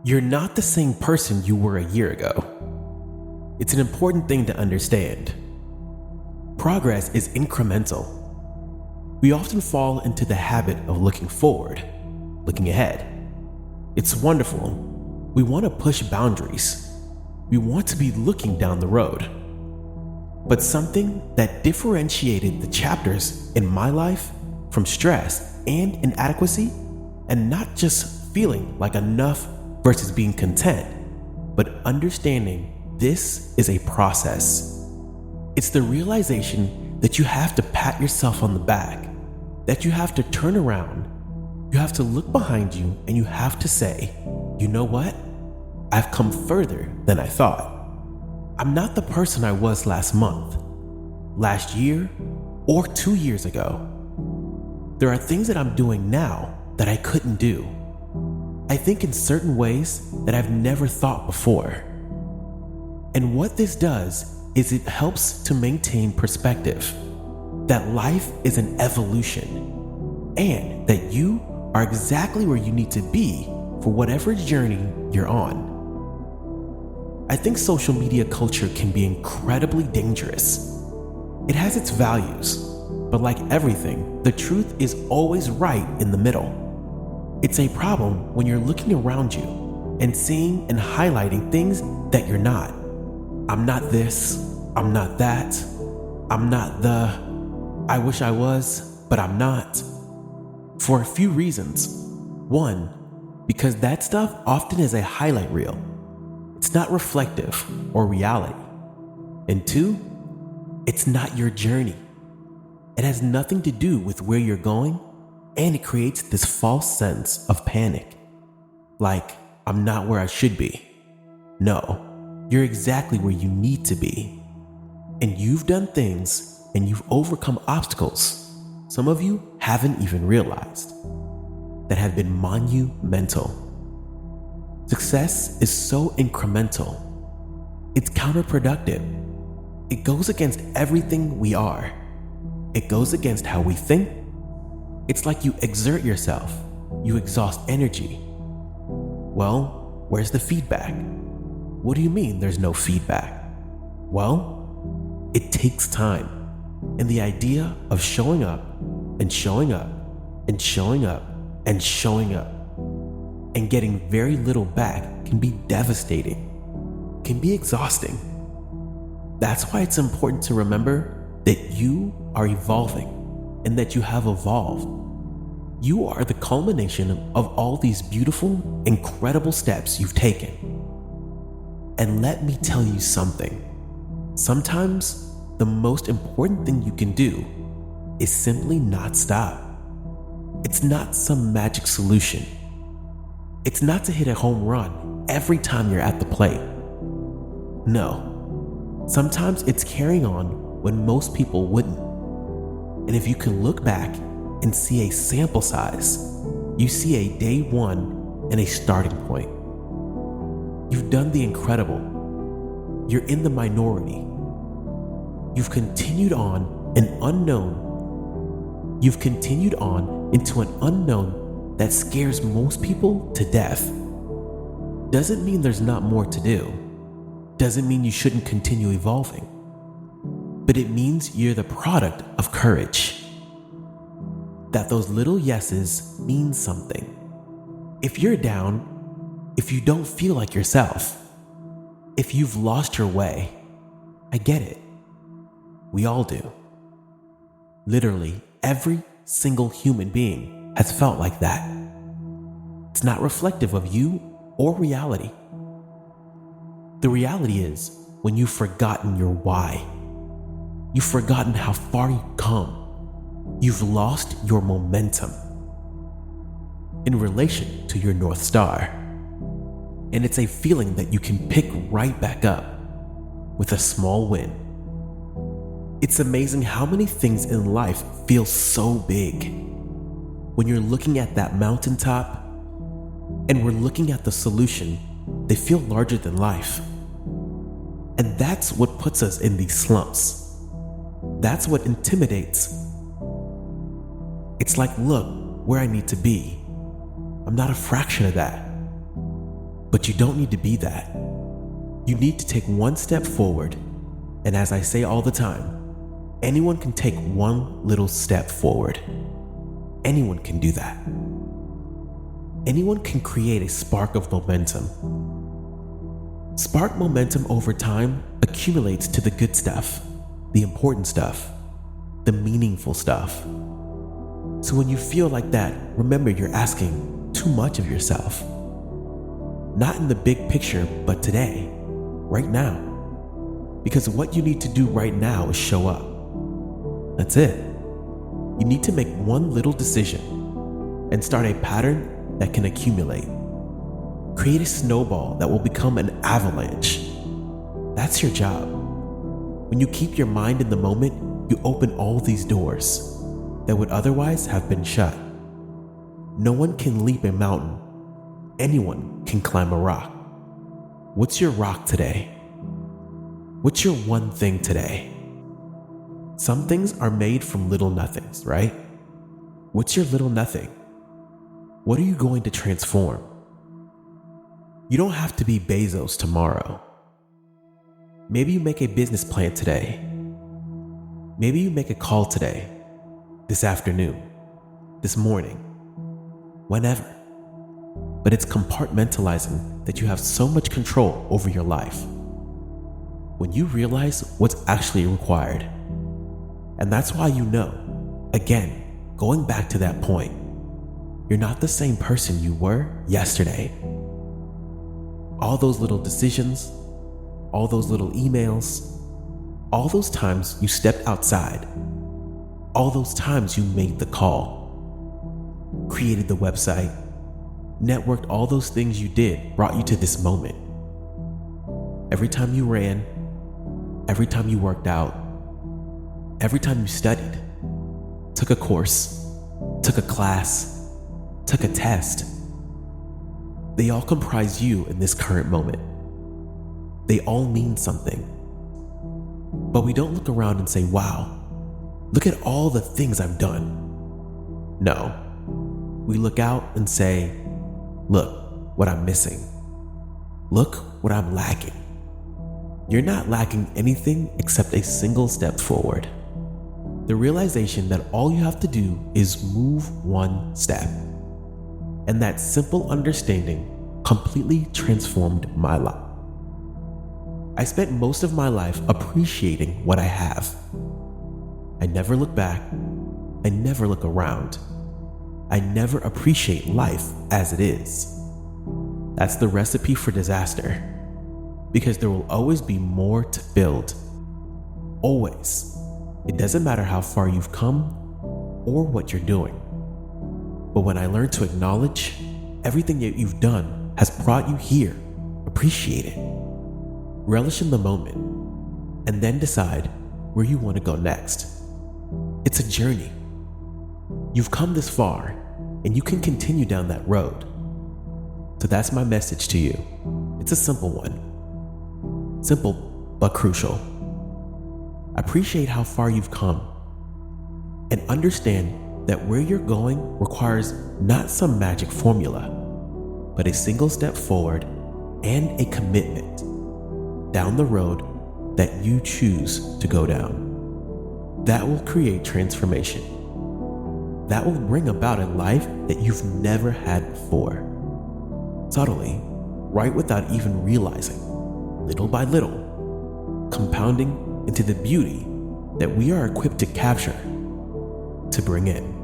You're not the same person you were a year ago. It's an important thing to understand. Progress is incremental. We often fall into the habit of looking forward, looking ahead. It's wonderful. We want to push boundaries. We want to be looking down the road. But something that differentiated the chapters in my life from stress and inadequacy, and not just feeling like enough versus being content, but understanding this is a process. It's the realization that you have to pat yourself on the back, that you have to turn around, you have to look behind you, and you have to say, you know what? I've come further than I thought. I'm not the person I was last month, last year, or 2 years ago. There are things that I'm doing now that I couldn't do. I think in certain ways that I've never thought before. And what this does is it helps to maintain perspective, that life is an evolution, and that you are exactly where you need to be for whatever journey you're on. I think social media culture can be incredibly dangerous. It has its values, but like everything, the truth is always right in the middle. It's a problem when you're looking around you and seeing and highlighting things that you're not. I'm not this, I'm not that, I'm not the, I wish I was, but I'm not. For a few reasons. One, because that stuff often is a highlight reel. It's not reflective or reality. And two, it's not your journey. It has nothing to do with where you're going, and it creates this false sense of panic. Like, I'm not where I should be. No, you're exactly where you need to be. And you've done things and you've overcome obstacles some of you haven't even realized that have been monumental. Success is so incremental. It's counterproductive. It goes against everything we are. It goes against how we think. It's like you exert yourself. You exhaust energy. Well, where's the feedback? What do you mean there's no feedback? Well, it takes time. And the idea of showing up and showing up and showing up and showing up and getting very little back can be devastating, can be exhausting. That's why it's important to remember that you are evolving and that you have evolved. You are the culmination of all these beautiful, incredible steps you've taken. And let me tell you something. Sometimes the most important thing you can do is simply not stop. It's not some magic solution. It's not to hit a home run every time you're at the plate. No. Sometimes it's carrying on when most people wouldn't. And if you can look back and see a sample size, you see a day one and a starting point. You've done the incredible. You're in the minority. You've continued on an unknown. You've continued on into an unknown that scares most people to death. Doesn't mean there's not more to do. Doesn't mean you shouldn't continue evolving. But it means you're the product of courage. That those little yeses mean something. If you're down, if you don't feel like yourself, if you've lost your way, I get it. We all do. Literally, every single human being has felt like that. It's not reflective of you or reality. The reality is when you've forgotten your why. You've forgotten how far you've come. You've lost your momentum in relation to your North Star. And it's a feeling that you can pick right back up with a small win. It's amazing how many things in life feel so big. When you're looking at that mountaintop and we're looking at the solution, they feel larger than life. And that's what puts us in these slumps. That's what intimidates. It's like, look where I need to be. I'm not a fraction of that. But you don't need to be that. You need to take one step forward, and as I say all the time, anyone can take one little step forward. Anyone can do that. Anyone can create a spark of momentum. Spark momentum over time accumulates to the good stuff, the important stuff, the meaningful stuff. So when you feel like that, remember you're asking too much of yourself. Not in the big picture, but today, right now. Because what you need to do right now is show up. That's it. You need to make one little decision and start a pattern that can accumulate. Create a snowball that will become an avalanche. That's your job. When you keep your mind in the moment, you open all these doors that would otherwise have been shut. No one can leap a mountain. Anyone can climb a rock. What's your rock today? What's your one thing today? Some things are made from little nothings, right? What's your little nothing? What are you going to transform? You don't have to be Bezos tomorrow. Maybe you make a business plan today. Maybe you make a call today, this afternoon, this morning, whenever. But it's compartmentalizing that you have so much control over your life. When you realize what's actually required, and that's why you know, again, going back to that point, you're not the same person you were yesterday. All those little decisions, all those little emails, all those times you stepped outside, all those times you made the call, created the website, networked, all those things you did brought you to this moment. Every time you ran, every time you worked out, every time you studied, took a course, took a class, took a test, they all comprise you in this current moment. They all mean something. But we don't look around and say, wow, look at all the things I've done. No, we look out and say, look what I'm missing. Look what I'm lacking. You're not lacking anything except a single step forward. The realization that all you have to do is move one step. And that simple understanding completely transformed my life. I spent most of my life appreciating what I have. I never look back. I never look around. I never appreciate life as it is. That's the recipe for disaster, because there will always be more to build. Always. It doesn't matter how far you've come or what you're doing. But when I learned to acknowledge everything that you've done has brought you here, appreciate it. Relish in the moment, and then decide where you want to go next. It's a journey. You've come this far, and you can continue down that road. So that's my message to you. It's a simple one. Simple, but crucial. Appreciate how far you've come, and understand that where you're going requires not some magic formula, but a single step forward and a commitment down the road that you choose to go down. That will create transformation. That will bring about a life that you've never had before. Subtly, right without even realizing, little by little, compounding into the beauty that we are equipped to capture, to bring in.